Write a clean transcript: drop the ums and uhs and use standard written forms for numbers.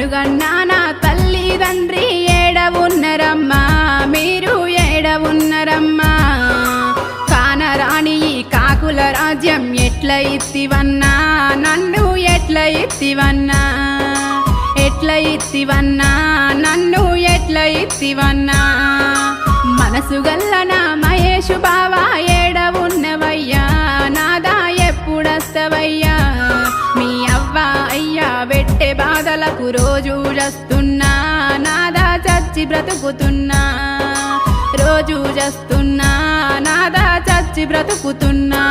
నన్నుగన్నా నా తల్లిదండ్రి ఏడవున్నరమ్మా, మీరు ఏడవున్నరమ్మా. కానరాని ఈ కాకుల రాజ్యం ఎట్ల ఇత్తివన్నా, నన్ను ఎట్ల ఇత్తివన్నా, ఎట్ల ఇత్తివన్నా, నన్ను ఎట్ల ఇత్తివన్నా. మనసు గల్ల నా మహేషు బావా ఏడవున్నవయ్యా, నాదా ఎప్పుడస్తవయ్యా. మీ అవ్వ అయ్యా పెట్టే బాధలకు రోజు జస్తున్నా, నాదా చచ్చి బ్రతుకుతున్నా, రోజు జస్తున్నా, నాదా చచ్చి బ్రతుకుతున్నా.